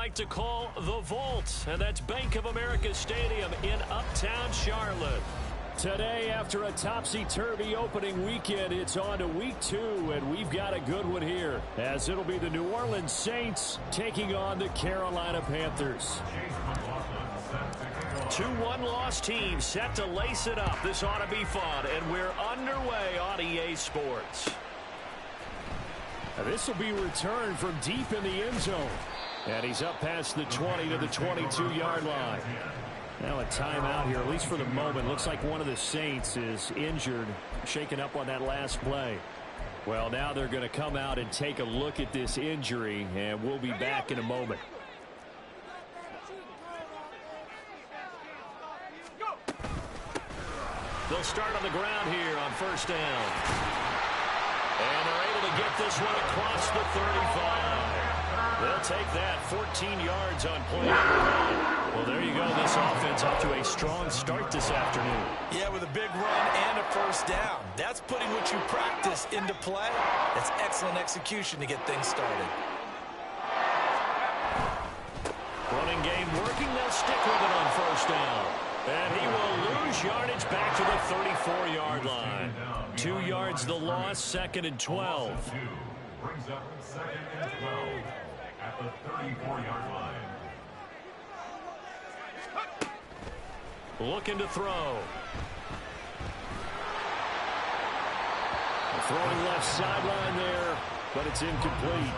like to call the Vault, and that's Bank of America Stadium in Uptown Charlotte. Today, after a topsy-turvy opening weekend, it's on to week 2, and we've got a good one here, as it'll be the New Orleans Saints taking on the Carolina Panthers. 2 one-loss teams set to lace it up. This ought to be fun, and we're underway on EA Sports. Now, this will be returned from deep in the end zone, and he's up past the 20 to the 22-yard line. Now a timeout here, at least for the moment. Looks like one of the Saints is injured, shaken up on that last play. Well, now they're going to come out and take a look at this injury, and we'll be back in a moment. They'll start on the ground here on first down. And they're able to get this one across the 35. They'll take that 14 yards on play number 1. Well, there you go. This offense off to a strong start this afternoon. Yeah, with a big run and a first down. That's putting what you practice into play. That's excellent execution to get things started. Running game working. They'll stick with it on first down. And he will lose yardage back to the 34-yard line. 2 yards the loss, 2nd and 12. Brings up 2nd and 12 at the 34-yard line. Looking to throw. Throwing left sideline there, but it's incomplete.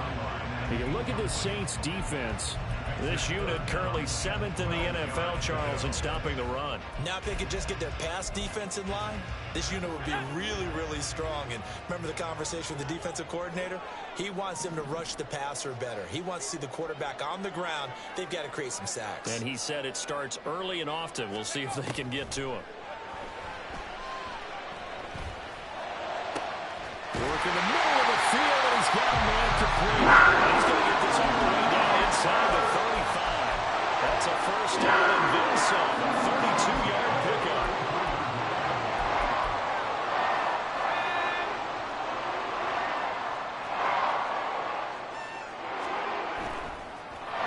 You can look at the Saints defense. This unit currently 7th in the NFL, Charles, in stopping the run. Now if they could just get their pass defense in line, this unit would be really, really strong. And remember the conversation with the defensive coordinator? He wants them to rush the passer better. He wants to see the quarterback on the ground. They've got to create some sacks. And he said it starts early and often. We'll see if they can get to him. Work in the middle of the field, and he's got a man complete. He's going to get this all the way down inside the 35. That's a first down and then some. A 32-yard pickup.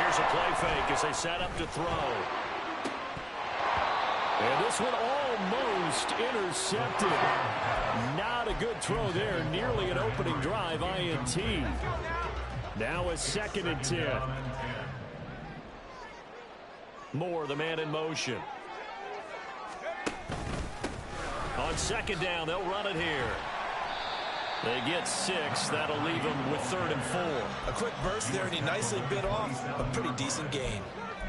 Here's a play fake as they set up to throw. And this one almost intercepted. Not a good throw there. Nearly an opening drive INT. Now a 2nd and 10. Moore, the man in motion. On 2nd down, they'll run it here. They get 6. That'll leave them with 3rd and 4. A quick burst there, and he nicely bit off a pretty decent gain.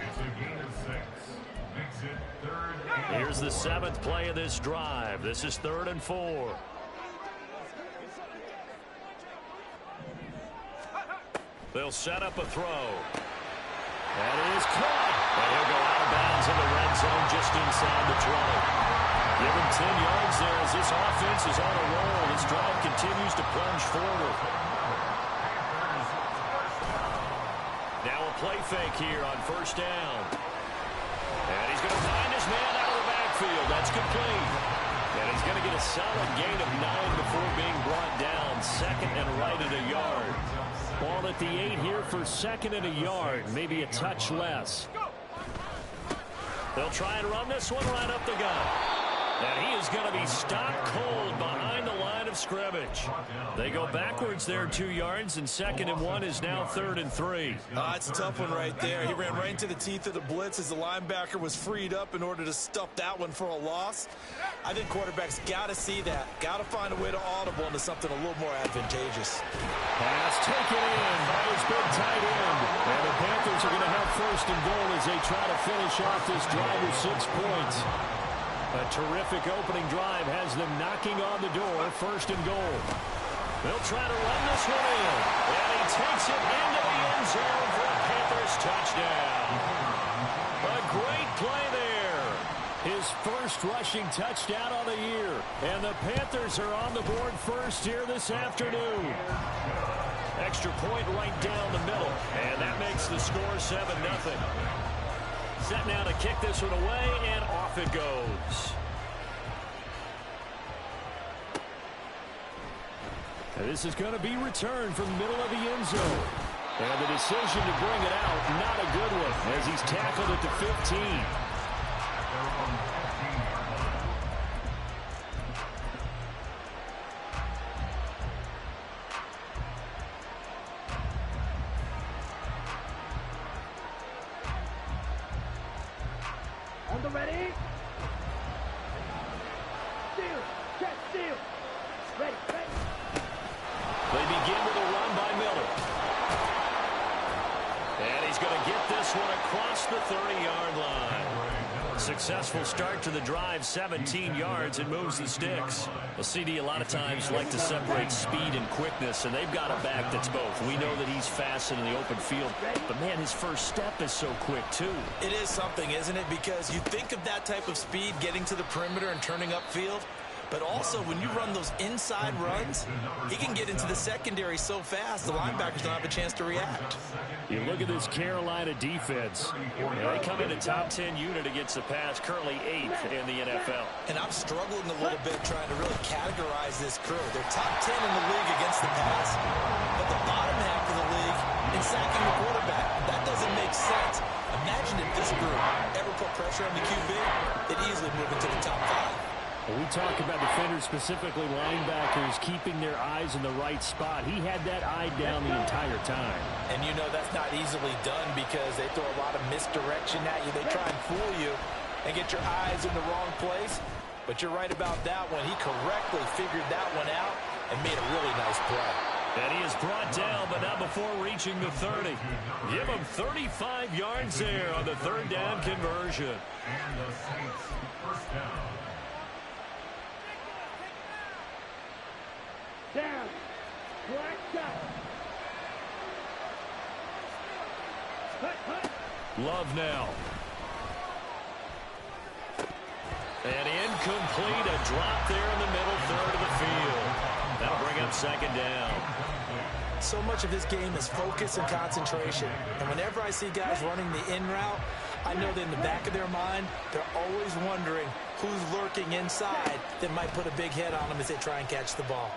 It's a gain of 6. Makes it 3rd and 4. Here's the 7th play of this drive. This is 3rd and 4. They'll set up a throw. That is caught. And he'll go out of bounds in the red zone just inside the 20. Give him 10 yards there as this offense is on a roll. This drive continues to plunge forward. Now a play fake here on first down. And he's going to find his man out of the backfield. That's complete. And he's going to get a solid gain of 9 before being brought down. 2nd and right at a yard. Ball at the 8 here for 2nd and a yard. Maybe a touch less. They'll try and run this one right up the gut. And he is going to be stopped cold behind the line of scrimmage. They go backwards there 2 yards, and 2nd and 1 is now 3rd and 3. It's a tough one right there. He ran right into the teeth of the blitz as the linebacker was freed up in order to stuff that one for a loss. I think quarterbacks got to see that. Got to find a way to audible into something a little more advantageous. Pass taken in by his big tight end. And the Panthers are going to have 1st and goal as they try to finish off this drive with 6 points. A terrific opening drive has them knocking on the door. 1st and goal. They'll try to run this one in. And he takes it into the end zone for a Panthers touchdown. A great play there. His first rushing touchdown of the year. And the Panthers are on the board first here this afternoon. Extra point right down the middle. And that makes the score 7-0. Set now to kick this one away, and off it goes. And this is going to be returned from the middle of the end zone. And the decision to bring it out, not a good as he's tackled at the 15. On the ready. Steal. Check. Steal. Ready. They begin with a run by Miller. And he's going to get this one across the 30-yard line. Successful start to the drive, 17 yards, and moves the sticks. A CD a lot of times like to separate speed and quickness, and they've got a back that's both. We know that he's fast in the open field, but man, his first step is so quick too. It is something, isn't it? Because you think of that type of speed getting to the perimeter and turning upfield, but also when you run those inside runs, he can get into the secondary so fast the linebackers don't have a chance to react. You look at this Carolina defense. They come in a top 10 unit against the pass, currently 8th in the NFL. And I'm struggling a little bit trying to really categorize this crew. They're top 10 in the league against the pass, but the bottom half of the league in sacking the quarterback. That doesn't make sense. Imagine if this group ever put pressure on the QB, they'd easily move into the top 5. We talk about defenders, specifically linebackers, keeping their eyes in the right spot. He had that eye down the entire time. And you know that's not easily done because they throw a lot of misdirection at you. They try and fool you and get your eyes in the wrong place. But you're right about that one. He correctly figured that one out and made a really nice play. And he is brought down, but not before reaching the 30. Give him 35 yards there on the third down conversion. And the Saints first down. Down. Black shot. Hut. Love now. And incomplete. A drop there in the middle third of the field. That'll bring up second down. So much of this game is focus and concentration. And whenever I see guys running the in route, I know that in the back of their mind, they're always wondering who's lurking inside that might put a big hit on them as they try and catch the ball.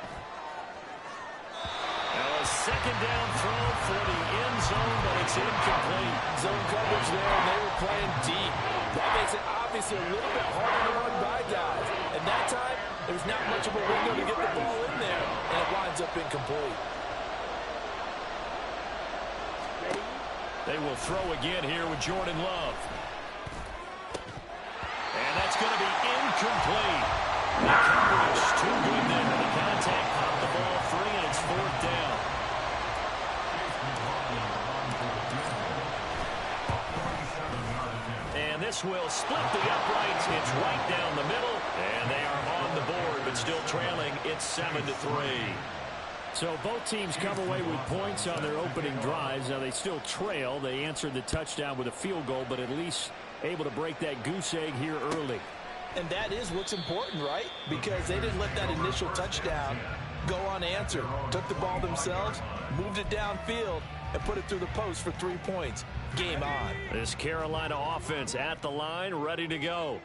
Now a second down throw for the end zone, but it's incomplete. Zone coverage there, and they were playing deep. That makes it obviously a little bit harder to run by guys. And that time, there's not much of a window to get the ball in there, and it winds up incomplete. They will throw again here with Jordan Love. And that's going to be incomplete. The coverage too good there. The contact popped the ball free, and it's fourth down. And this will split the uprights. It's right down the middle, and they are on the board, but still trailing. It's 7-3. So both teams come away with points on their opening drives. Now they still trail. They answered the touchdown with a field goal, but at least able to break that goose egg here early. And that is what's important, right? Because they didn't let that initial touchdown go unanswered. Took the ball themselves, moved it downfield, and put it through the post for 3 points. Game on. This Carolina offense at the line, ready to go.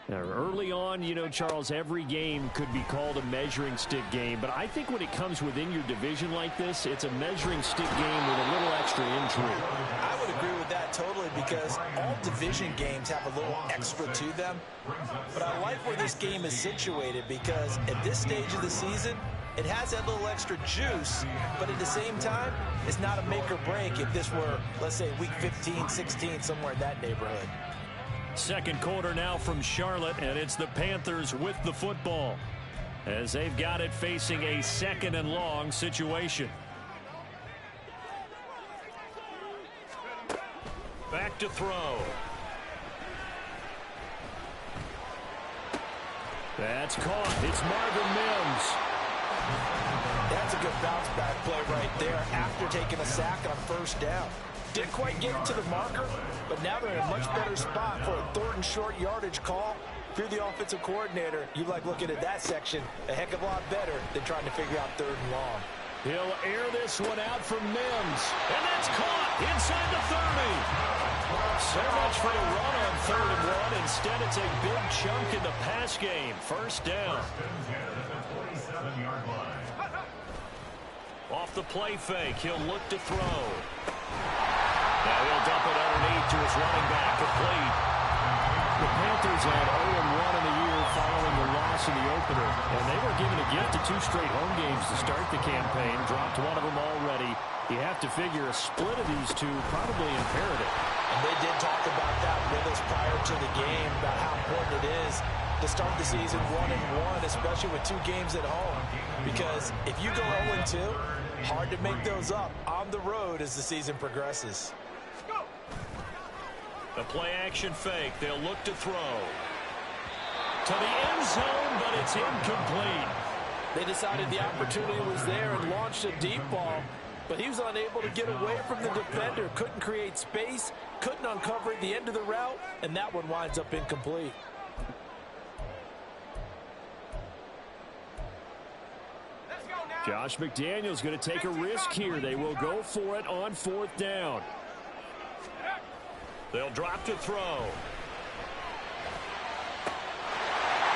Now, early on, you know, Charles, every game could be called a measuring stick game, but I think when it comes within your division like this, it's a measuring stick game with a little extra intrigue. I would agree with that totally because all division games have a little extra to them. But I like where this game is situated because at this stage of the season, it has that little extra juice, but at the same time, it's not a make or break if this were, let's say, week 15, 16, somewhere in that neighborhood. Second quarter now from Charlotte, and it's the Panthers with the football as they've got it facing a second and long situation. Back to throw. That's caught. It's Marvin Mims. That's a good bounce back play right there after taking a sack on first down. Didn't quite get it to the marker, but now they're in a much better spot for a third and short yardage call. If you're the offensive coordinator, you like looking at that section a heck of a lot better than trying to figure out third and long. He'll air this one out from Mims. And that's caught inside the 30. So much for the run on third and one. Instead, it's a big chunk in the pass game. First down. Off the play fake, he'll look to throw. Now he'll dump it underneath to his running back, complete. The Panthers had 0-1 in the year following the loss in the opener, and they were given a gift of 2 straight home games to start the campaign. Dropped one of them already. You have to figure a split of these two probably imperative. And they did talk about that with us prior to the game, about how important it is to start the season 1-1, especially with 2 games at home. Because if you go 0-2, hard to make those up on the road as the season progresses. The play-action fake. They'll look to throw. To the end zone, but it's incomplete. They decided the opportunity was there and launched a deep ball, but he was unable to get away from the defender. Couldn't create space, couldn't uncover the end of the route, and that one winds up incomplete. Josh McDaniels going to take a risk here. They will go for it on 4th down. They'll drop to throw.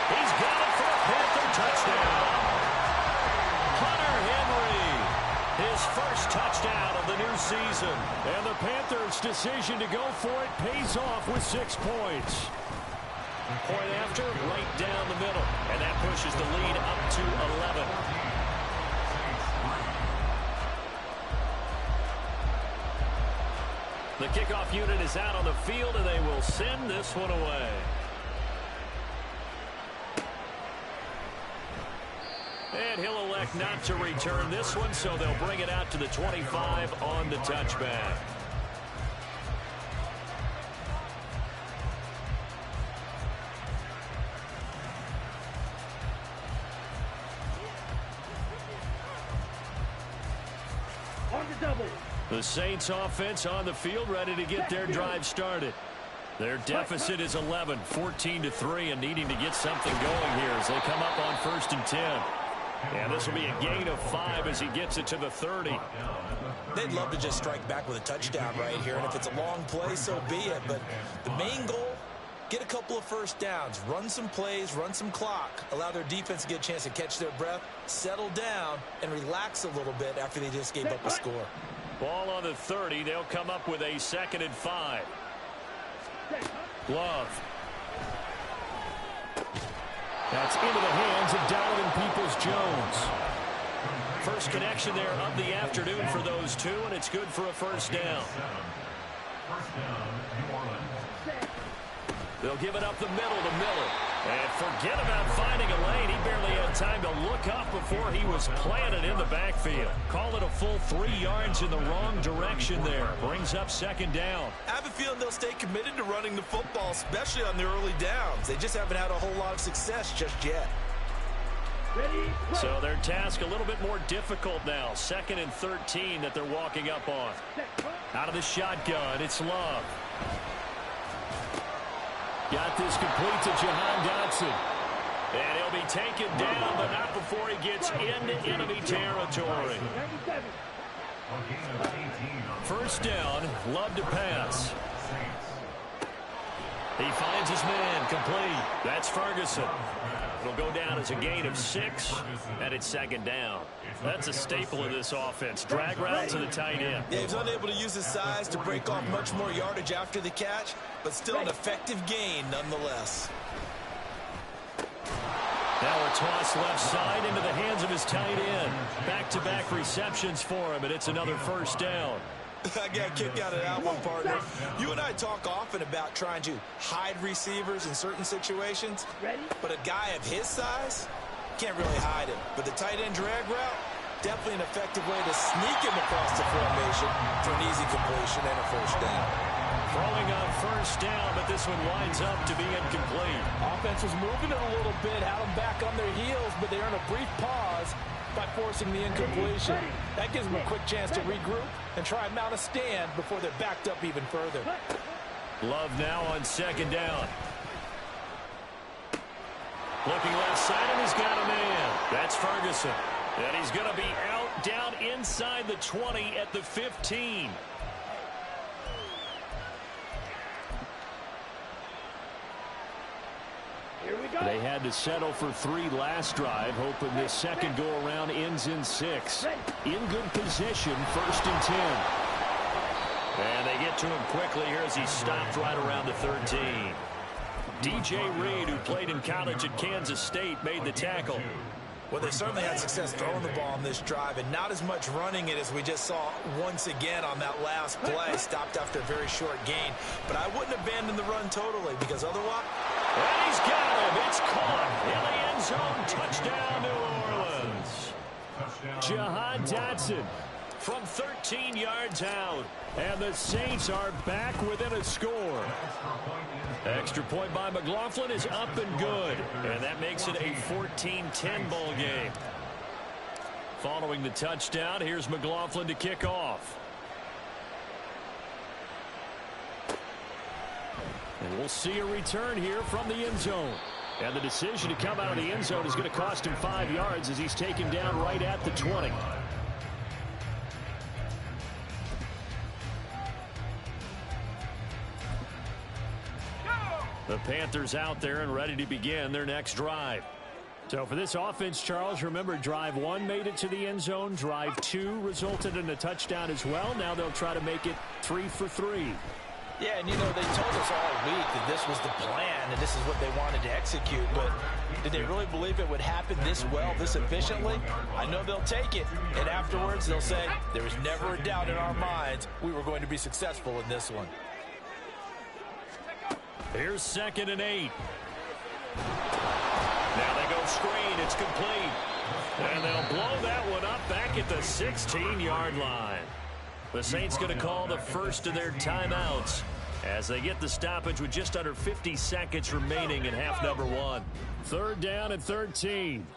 He's got it for a Panther touchdown. Hunter Henry, his first touchdown of the new season. And the Panthers' decision to go for it pays off with 6 points. Point after, right down the middle. And that pushes the lead up to 11. The kickoff unit is out on the field, and they will send this one away. And he'll elect not to return this one, so they'll bring it out to the 25 on the touchback. On the double. The Saints offense on the field, ready to get their drive started. Their deficit is 11, 14-3, and needing to get something going here as they come up on 1st and 10. And this will be a gain of 5 as he gets it to the 30. They'd love to just strike back with a touchdown right here, and if it's a long play, so be it. But the main goal, get a couple of first downs, run some plays, run some clock, allow their defense to get a chance to catch their breath, settle down, and relax a little bit after they just gave up a score. Ball on the 30. They'll come up with a 2nd and 5. Love. That's into the hands of Donovan Peoples-Jones. First connection there of the afternoon for those two, and it's good for a 1st down. They'll give it up the middle to Miller. And forget about finding a lane. He barely had time to look up before he was planted in the backfield. Call it a full 3 yards in the wrong direction there. Brings up 2nd down. I have a feeling they'll stay committed to running the football, especially on the early downs. They just haven't had a whole lot of success just yet. So their task a little bit more difficult now. 2nd and 13 that they're walking up on. Out of the shotgun, it's Love. Got this complete to Jahan Dotson. And he'll be taken down, but not before he gets into enemy territory. 1st down, Love to pass. He finds his man, complete. That's Ferguson. It'll go down as a gain of 6, and it's 2nd down. That's a staple of this offense. Drag route to the tight end. Yeah, he's unable to use his size to break off much more yardage after the catch, but still an effective gain nonetheless. Now a toss left side into the hands of his tight end. Back-to-back receptions for him, and it's another 1st down. I got a kick out of that one, partner. You and I talk often about trying to hide receivers in certain situations, but a guy of his size can't really hide him. But the tight end drag route, definitely an effective way to sneak him across the formation for an easy completion and a 1st down. Throwing on 1st down, but this one winds up to be incomplete. Offense was moving it a little bit, had them back on their heels, but they earn a brief pause by forcing the incompletion. That gives them a quick chance to regroup and try and mount a stand before they're backed up even further. Love now on 2nd down. Looking left side, and he's got a man. That's Ferguson. And he's going to be out down inside the 20 at the 15. They had to settle for 3 last drive, hoping this second go-around ends in 6. In good position, 1st and 10. And they get to him quickly here as he's stopped right around the 13. DJ Reed, who played in college at Kansas State, made the tackle. Well, they certainly had success throwing the ball on this drive, and not as much running it as we just saw once again on that last play. Stopped after a very short gain. But I wouldn't abandon the run totally, because otherwise... And he's got him. It's caught in the end zone. Touchdown, New Orleans. Jahan Dotson from 13 yards out. And the Saints are back within a score. Extra point by McLaughlin is up and good. And that makes it a 14-10 ball game. Following the touchdown, here's McLaughlin to kick off. And we'll see a return here from the end zone. And the decision to come out of the end zone is going to cost him 5 yards as he's taken down right at the 20. The Panthers out there and ready to begin their next drive. So for this offense, Charles, remember drive 1 made it to the end zone. Drive 2 resulted in a touchdown as well. Now they'll try to make it 3 for 3. Yeah, and you know, they told us all week that this was the plan and this is what they wanted to execute, but did they really believe it would happen this well, this efficiently? I know they'll take it, and afterwards they'll say, there was never a doubt in our minds we were going to be successful in this one. Here's 2nd and 8. Now they go screen. It's complete. And they'll blow that one up back at the 16-yard line. The Saints going to call the first of their timeouts as they get the stoppage with just under 50 seconds remaining in half number 1. 3rd down and 13.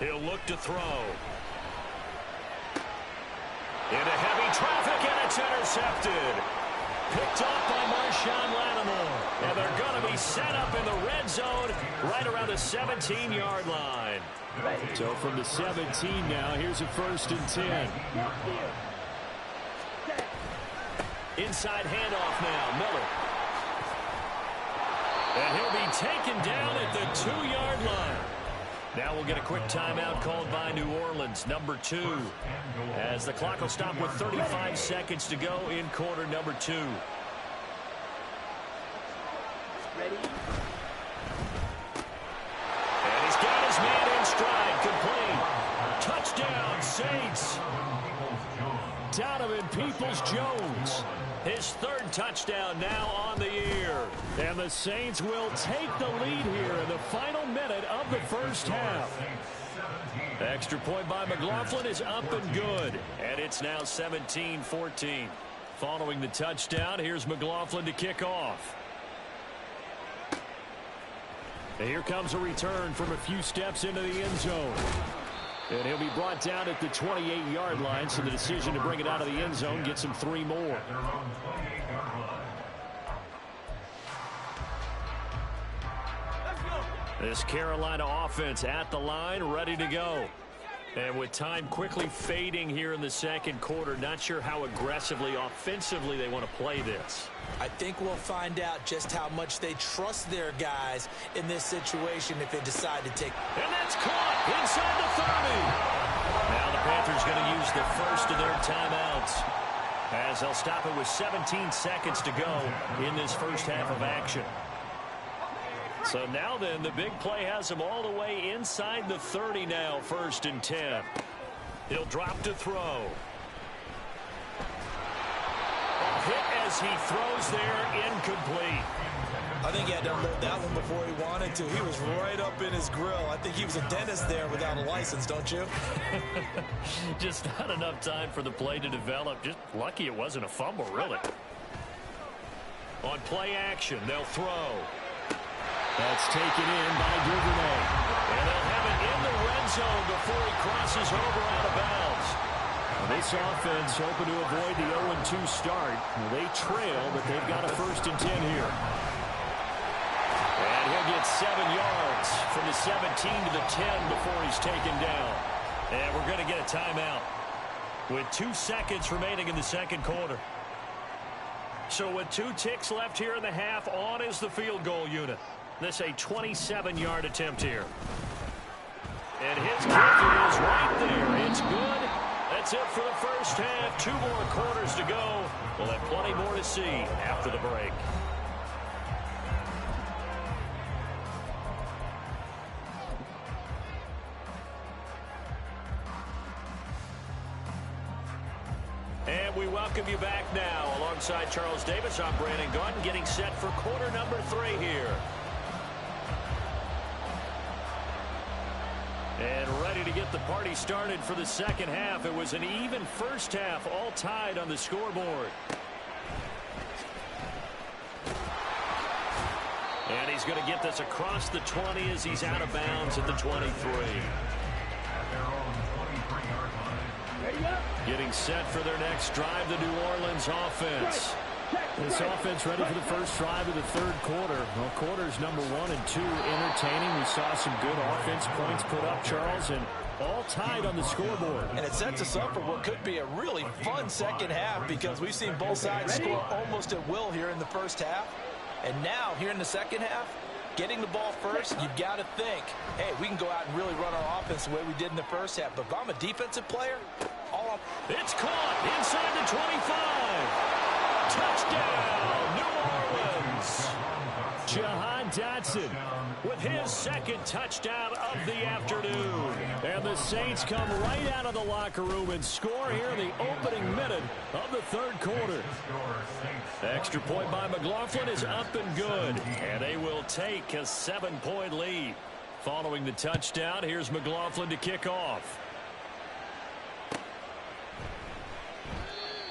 He'll look to throw. Into heavy traffic, and it's intercepted. Picked off by Marshawn Lattimore. And they're going to be set up in the red zone right around the 17-yard line. So from the 17 now, here's a 1st and 10. Inside handoff now, Miller. And he'll be taken down at the 2-yard line. Now we'll get a quick timeout called by New Orleans, number 2. As the clock will stop with 35 seconds to go in quarter number 2. Ready? And he's got his man in stride, complete. Touchdown, Saints. Donovan Peoples-Jones. His 3rd touchdown now on the year. And the Saints will take the lead here in the final minute of the first half. Extra point by McLaughlin is up and good. And it's now 17-14. Following the touchdown, here's McLaughlin to kick off. And here comes a return from a few steps into the end zone. And he'll be brought down at the 28-yard line, so the decision to bring it out of the end zone gets him 3 more. This Carolina offense at the line, ready to go. And with time quickly fading here in the second quarter, not sure how aggressively, offensively they want to play this. I think we'll find out just how much they trust their guys in this situation if they decide to take. And that's caught inside the 30. Now the Panthers going to use the first of their timeouts as they'll stop it with 17 seconds to go in this first half of action. So now then, the big play has him all the way inside the 30 now, 1st and 10. He'll drop to throw. A hit as he throws there, incomplete. I think he had to unload that one before he wanted to. He was right up in his grill. I think he was a dentist there without a license, don't you? Just not enough time for the play to develop. Just lucky it wasn't a fumble, really. On play action, they'll throw. That's taken in by Duvernay. And they'll have it in the red zone before he crosses over out of bounds. This offense hoping to avoid the 0-2 start. They trail, but they've got a 1st and 10 here. And he'll get 7 yards from the 17 to the 10 before he's taken down. And we're going to get a timeout with 2 seconds remaining in the second quarter. So with 2 ticks left here in the half, on is the field goal unit. This a 27-yard attempt here. And his kick is right there. It's good. That That's it for the first half. 2 more quarters to go. We'll have plenty more to see after the break. And we welcome you back now. Alongside Charles Davis, I'm Brandon Gaudin, getting set for quarter number 3 here. And ready to get the party started for the second half. It was an even first half, all tied on the scoreboard. And he's going to get this across the 20 as he's out of bounds at the 23. Getting set for their next drive, the New Orleans offense. This offense ready for the first drive of the third quarter. Well, quarters number 1 and 2 entertaining. We saw some good offense points put up, Charles, and all tied on the scoreboard. And it sets us up for what could be a really fun second half because we've seen both sides score almost at will here in the first half. And now, here in the second half, getting the ball first, you've got to think, hey, we can go out and really run our offense the way we did in the first half. But if I'm a defensive player, it's caught inside the 25. Touchdown, New Orleans. Jahan Dotson with his second touchdown of the afternoon. And the Saints come right out of the locker room and score here in the opening minute of the third quarter. Extra point by McLaughlin is up and good. And they will take a 7-point lead. Following the touchdown, here's McLaughlin to kick off.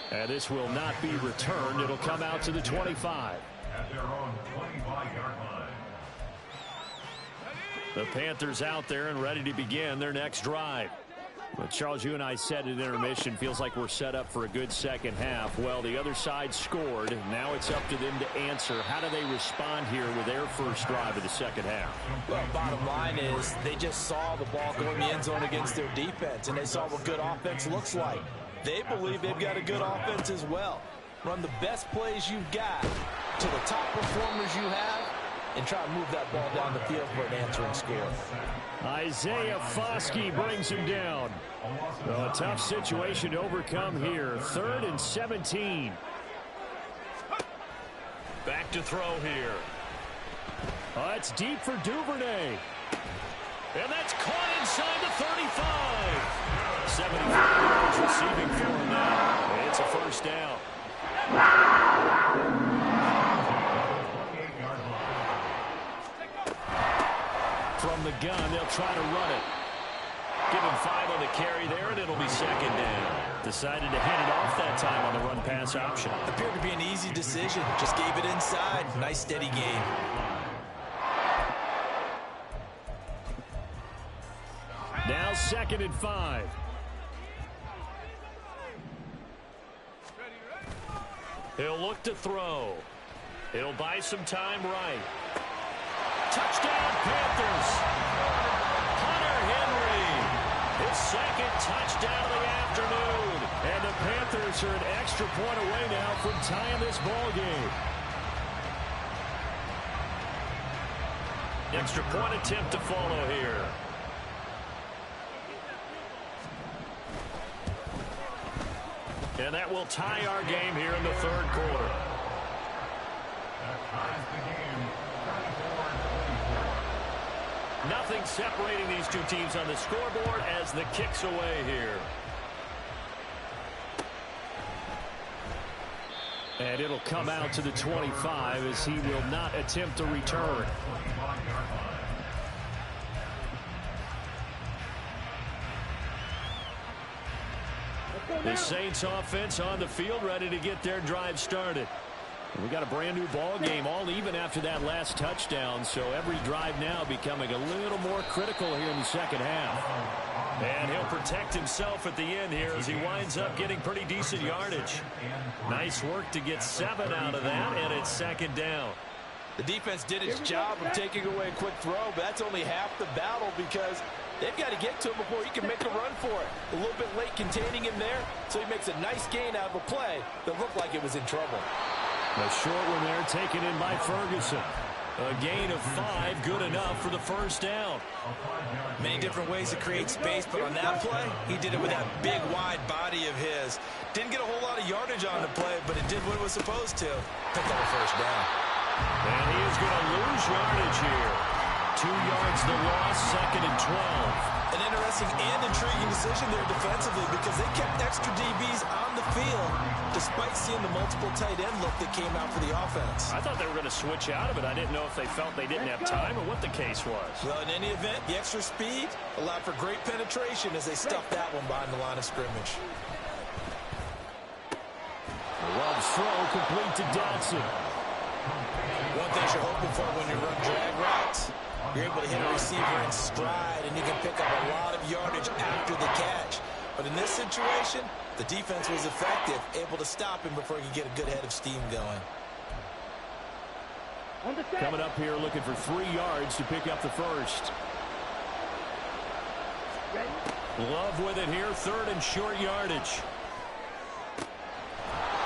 And this will not be returned. It'll come out to the 25. At their own 25-yard line. The Panthers out there and ready to begin their next drive. Well, Charles, you and I said at intermission, feels like we're set up for a good second half. Well, the other side scored. Now it's up to them to answer. How do they respond here with their first drive of the second half? Well, bottom line is they just saw the ball go in the end zone against their defense, and they saw what good offense looks like. They believe they've got a good offense as well. Run the best plays you've got to the top performers you have and try to move that ball down the field for an answering score. Isaiah Foskey brings him down. Well, a tough situation to overcome here. 3rd and 17. Back to throw here. It's deep for Duvernay. And that's caught inside the 35. 75 yards receiving for him now. It's a first down. From the gun, they'll try to run it. Give him 5 on the carry there, and it'll be second down. Decided to hand it off that time on the run-pass option. Appeared to be an easy decision. Just gave it inside. Nice, steady gain. Now 2nd and 5. He'll look to throw. He'll buy some time right. Touchdown, Panthers. Hunter Henry. His second touchdown of the afternoon. And the Panthers are an extra point away now from tying this ball game. Extra point attempt to follow here. And that will tie our game here in the third quarter. That ties the game, 34-24. Nothing separating these two teams on the scoreboard as the kick's away here. And it'll come out to the 25 as he will not attempt a return. The Saints offense on the field ready to get their drive started. We got a brand new ball game, all even after that last touchdown, so every drive now becoming a little more critical here in the second half. And he'll protect himself at the end here as he winds up getting pretty decent yardage. Nice work to get 7 out of that, and it's second down. The defense did its job of taking away a quick throw, but that's only half the battle because they've got to get to him before he can make a run for it. A little bit late containing him there, so he makes a nice gain out of a play that looked like it was in trouble. A short one there taken in by Ferguson. A gain of 5, good enough for the first down. Many different ways to create space, but on that play, he did it with that big, wide body of his. Didn't get a whole lot of yardage on the play, but it did what it was supposed to. Pick up a first down. And he is going to lose yardage here. 2 yards the loss, 2nd and 12. An interesting and intriguing decision there defensively because they kept extra DBs on the field despite seeing the multiple tight end look that came out for the offense. I thought they were going to switch out of it. I didn't know if they felt they didn't have time or what the case was. Well, in any event, the extra speed allowed for great penetration as they stuffed that one behind the line of scrimmage. Love's throw complete to Dodson. One thing you're hoping for when you run drag routes, you're able to hit a receiver in stride, and you can pick up a lot of yardage after the catch. But in this situation, the defense was effective, able to stop him before he could get a good head of steam going. Coming up here looking for 3 yards to pick up the first. Love with it here, 3rd and short yardage.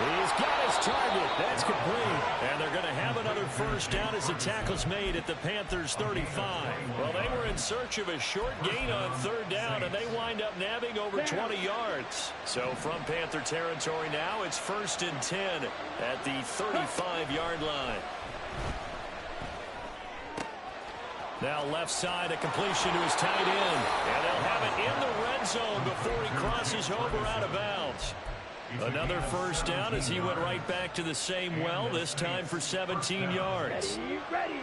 He's got his target. That's complete. And they're going to have another first down as the tackle's made at the Panthers' 35. Well, they were in search of a short gain on 3rd down, and they wind up nabbing over 20 yards. So from Panther territory now, it's 1st and 10 at the 35-yard line. Now left side, a completion to his tight end. And they'll have it in the red zone before he crosses over out of bounds. Another first down as he went right back to the same well, this time for 17 yards. Ready.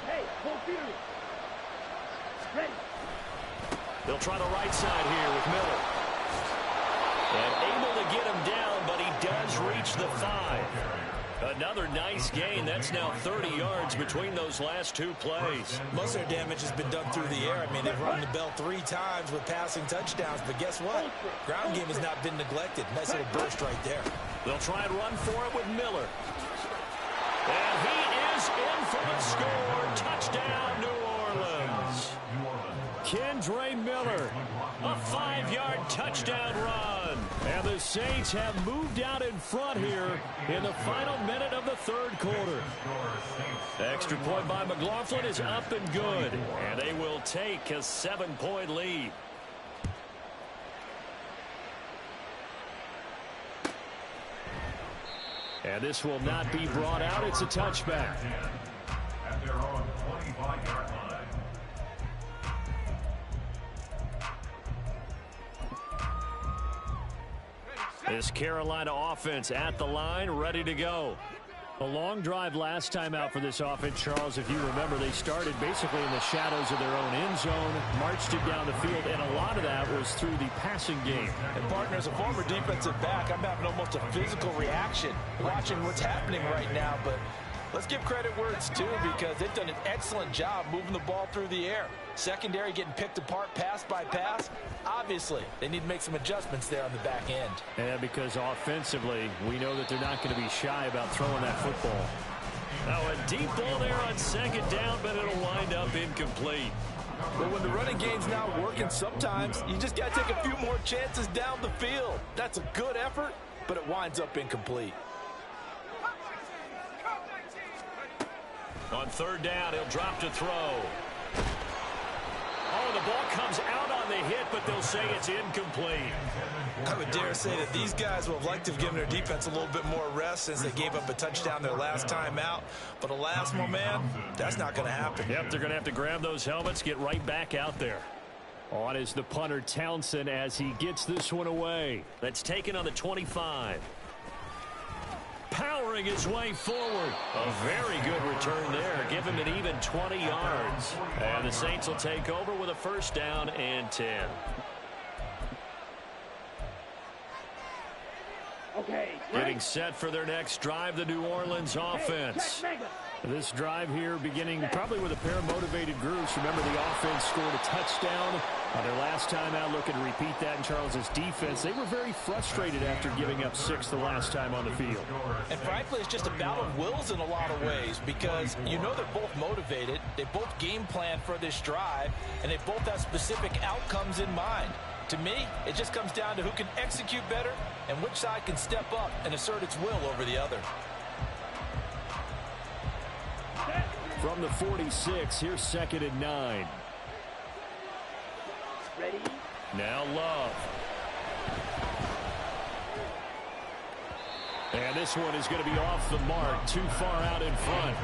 Hey, hold you. Ready. They'll try the right side here with Miller. And able to get him down, but he does reach the 5. Another nice gain. That's now 30 yards between those last 2 plays. Most of their damage has been done through the air. I mean, they've rung the bell 3 times with passing touchdowns, but guess what? Ground game has not been neglected. Nice little burst right there. They'll try and run for it with Miller. And he is in for the score. Touchdown, New Orleans. Kendre Miller, a 5-yard touchdown run. And the Saints have moved out in front here in the final minute of the 3rd quarter. Extra point by McLaughlin is up and good. And they will take a 7-point lead. And this will not be brought out. It's a touchback. At their own 25-yard line. This Carolina offense at the line, ready to go. A long drive last time out for this offense, Charles. If you remember, they started basically in the shadows of their own end zone, marched it down the field, and a lot of that was through the passing game. And, partner, as a former defensive back, I'm having almost a physical reaction watching what's happening right now. But let's give credit where it's due because they've done an excellent job moving the ball through the air. Secondary getting picked apart pass by pass. Obviously, they need to make some adjustments there on the back end. And because offensively, we know that they're not going to be shy about throwing that football. Now a deep ball there on 2nd down, but it'll wind up incomplete. But when the running game's not working, sometimes you just got to take a few more chances down the field. That's a good effort, but it winds up incomplete. On 3rd down, he'll drop to throw. Oh, the ball comes out on the hit, but they'll say it's incomplete. I would dare say that these guys would have liked to have given their defense a little bit more rest since they gave up a touchdown their last time out. But alas, my man, that's not going to happen. Yep, they're going to have to grab those helmets, get right back out there. On is the punter Townsend as he gets this one away. That's taken on the 25. Powering his way forward. A very good return there. Give him an even 20 yards. And the Saints will take over with a first down and 10. Okay. Getting set for their next drive, the New Orleans offense. This drive here beginning probably with a pair of motivated groups. Remember, the offense scored a touchdown on their last time out, looking to repeat that in Charles's defense. They were very frustrated after giving up 6 the last time on the field. And frankly, it's just a battle of wills in a lot of ways because you know they're both motivated. They both game plan for this drive, and they both have specific outcomes in mind. To me, it just comes down to who can execute better and which side can step up and assert its will over the other. From the 46, here's 2nd and 9. Ready? Now Love. And this one is going to be off the mark, too far out in front.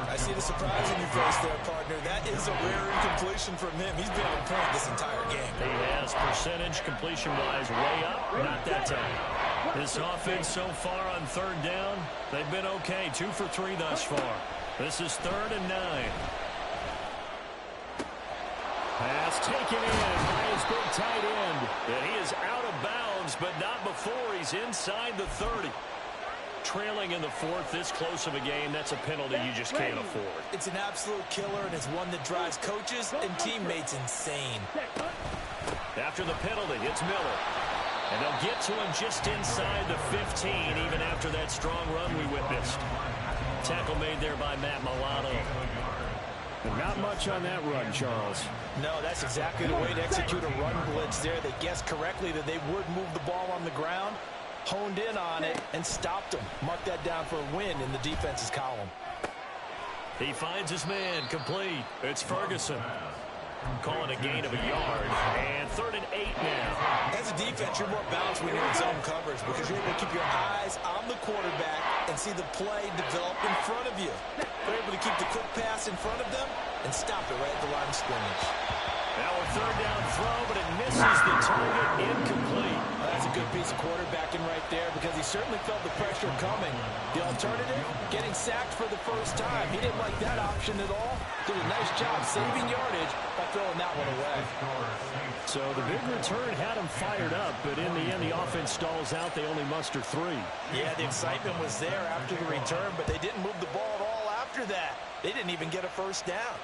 I see the surprise in your face there, partner. That is a rare incompletion from him. He's been on point this entire game. He has percentage completion-wise way up, not that time. This offense so far on 3rd down, they've been okay, 2 for 3 thus far. This is 3rd and 9. Pass taken in by his big tight end. And he is out of bounds, but not before he's inside the 30. Trailing in the 4th, this close of a game, that's a penalty you just can't afford. It's an absolute killer, and it's one that drives coaches and teammates insane. After the penalty, it's Miller. And they'll get to him just inside the 15, even after that strong run we witnessed. Tackle made there by Matt Milano. And not much on that run, Charles. No, that's exactly the way to execute a run blitz there. They guessed correctly that they would move the ball on the ground, honed in on it, and stopped them. Mark that down for a win in the defense's column. He finds his man complete. It's Ferguson. Calling a gain of a yard. And 3rd and 8 now. As a defense, you're more balanced when you're in zone coverage because you're able to keep your eyes on the quarterback and see the play develop in front of you. They're able to keep the quick pass in front of them and stop it right at the line of scrimmage. Now a 3rd down throw, but it misses the target. Incomplete. That's a good piece of quarterbacking right there because he certainly felt the pressure coming. The alternative, getting sacked for the first time. He didn't like that option at all. Did a nice job saving yardage by throwing that one away. So the big return had him fired up, but in the end, the offense stalls out. They only muster 3. Yeah, the excitement was there after the return, but they didn't move the ball at all after that. They didn't even get a first down.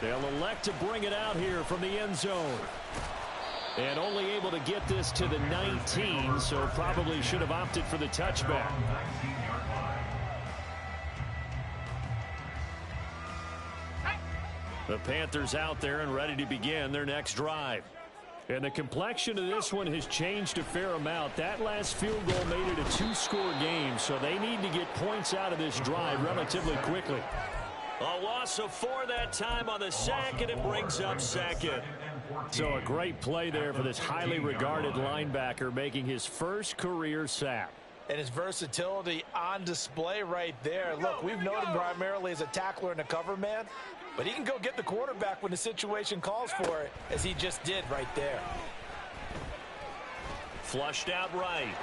They'll elect to bring it out here from the end zone. And only able to get this to the 19, so probably should have opted for the touchback. The Panthers out there and ready to begin their next drive. And the complexion of this one has changed a fair amount. That last field goal made it a 2-score game, so they need to get points out of this drive relatively quickly. A loss of 4 that time on the sack, and it brings up 2nd. So a great play there for this highly regarded linebacker making his first career sack. And his versatility on display right there. Look, we've known him primarily as a tackler and a cover man, but he can go get the quarterback when the situation calls for it, as he just did right there. Flushed out right.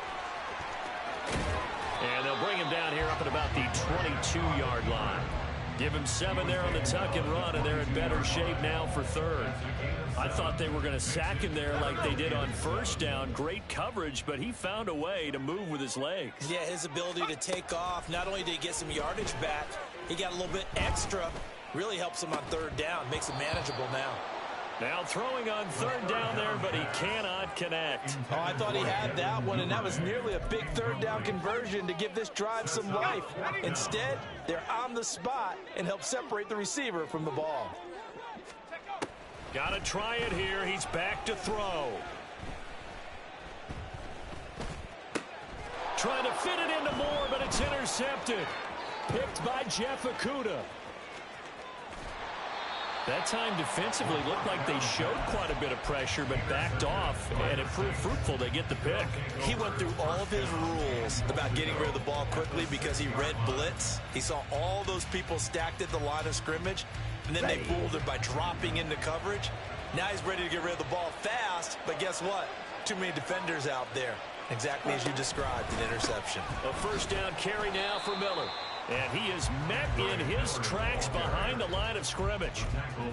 And they'll bring him down here up at about the 22-yard line. Give him 7 there on the tuck and run, and they're in better shape now for 3rd. I thought they were going to sack him there like they did on 1st down. Great coverage, but he found a way to move with his legs. Yeah, his ability to take off, not only did he get some yardage back, he got a little bit extra. Really helps him on 3rd down, makes it manageable now. Now throwing on 3rd down there, but he cannot connect. Oh, I thought he had that one, and that was nearly a big 3rd down conversion to give this drive some life. Instead, they're on the spot and help separate the receiver from the ball. Got to try it here. He's back to throw. Trying to fit it into Moore, but it's intercepted. Picked by Jeff Okudah. That time defensively looked like they showed quite a bit of pressure but backed off, and it proved fruitful. They get the pick. He went through all of his rules about getting rid of the ball quickly because he read blitz. He saw all those people stacked at the line of scrimmage, and then they fooled him by dropping into coverage. Now he's ready to get rid of the ball fast, but guess what? Too many defenders out there. Exactly as you described, an interception. A 1st down carry now for Miller. And he is met in his tracks behind the line of scrimmage.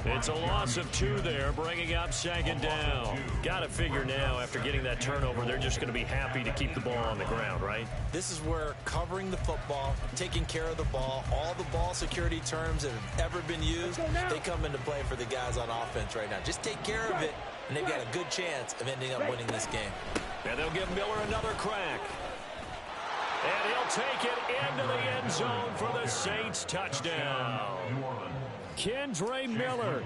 It's a loss of 2 there, bringing up 2nd down. Got to figure now, after getting that turnover, they're just going to be happy to keep the ball on the ground, right? This is where covering the football, taking care of the ball, all the ball security terms that have ever been used, they come into play for the guys on offense right now. Just take care of it, and they've got a good chance of ending up winning this game. And they'll give Miller another crack. And he'll take it into the end zone for the Saints touchdown. Kendre Miller,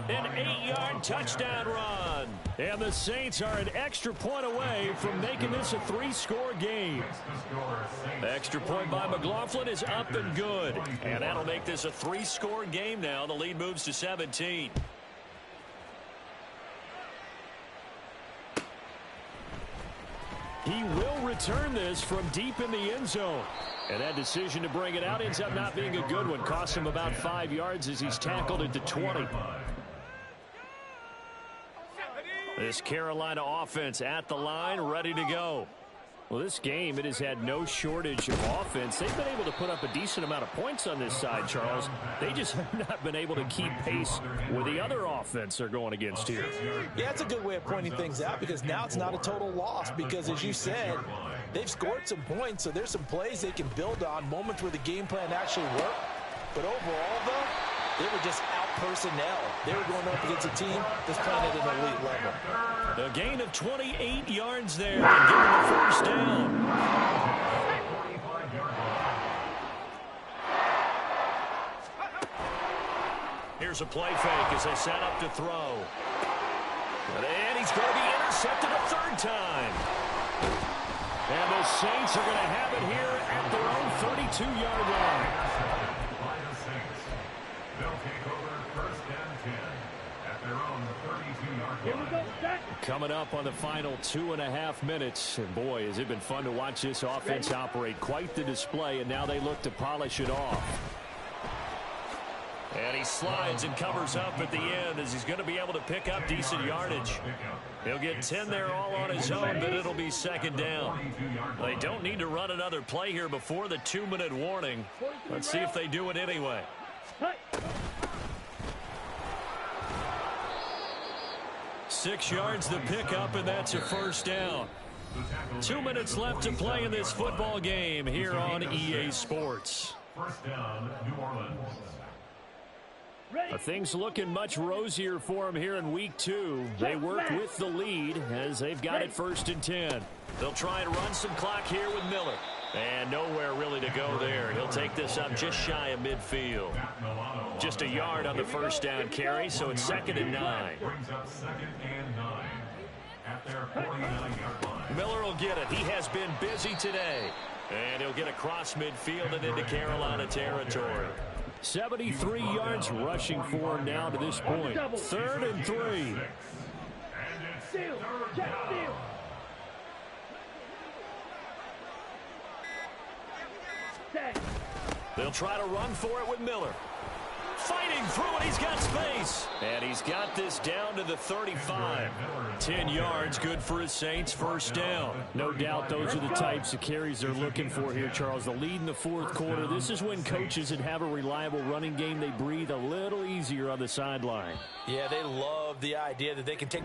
an 8-yard touchdown run. And the Saints are an extra point away from making this a 3-score game. The extra point by McLaughlin is up and good. And that'll make this a 3-score game now. The lead moves to 17. He will return this from deep in the end zone. And that decision to bring it out ends up not being a good one. Cost him about 5 yards as he's tackled at the 20. This Carolina offense at the line, ready to go. Well, this game, it has had no shortage of offense. They've been able to put up a decent amount of points on this side, Charles. They just have not been able to keep pace with the other offense they're going against here. Yeah, it's a good way of pointing things out because now it's not a total loss because, as you said, they've scored some points, so there's some plays they can build on, moments where the game plan actually worked. But overall, though, they were just out personnel. They were going up against a team that's playing at an elite level. A gain of 28 yards there, and give them the first down. Here's a play fake as they set up to throw. And he's going to be intercepted a third time. And the Saints are going to have it here at their own 32-yard line. They'll take over first and 10 at their own 32-yard line. Here we go, Jack. Coming up on the final 2.5 minutes. And boy, has it been fun to watch this offense operate. Quite the display, and now they look to polish it off. And he slides and covers up at the end as he's going to be able to pick up decent yardage. He'll get 10 there all on his own, but it'll be second down. They don't need to run another play here before the 2-minute warning. Let's see if they do it anyway. 6 yards the pickup, and that's a first down. 2 minutes left to play in this football game here on EA Sports. First down, New Orleans. Things looking much rosier for them here in week 2. They work with the lead as they've got it first and 10. They'll try and run some clock here with Miller. And nowhere really to go there. He'll take this up just shy of midfield. Just a yard on the first down carry, so it's second and 9. Brings up second and 9 at their 49-yard line. Miller will get it. He has been busy today. And he'll get across midfield and into Carolina territory. 73 yards rushing for him now to this point. Third and 3. Steal. Check steal. They'll try to run for it with Miller. Fighting through it, he's got space. And he's got this down to the 35. 10 yards, good for his Saints, first down. No doubt those are the types of carries they're looking for here, Charles. The lead in the fourth quarter. This is when coaches that have a reliable running game, they breathe a little easier on the sideline. Yeah, they love the idea that they can take the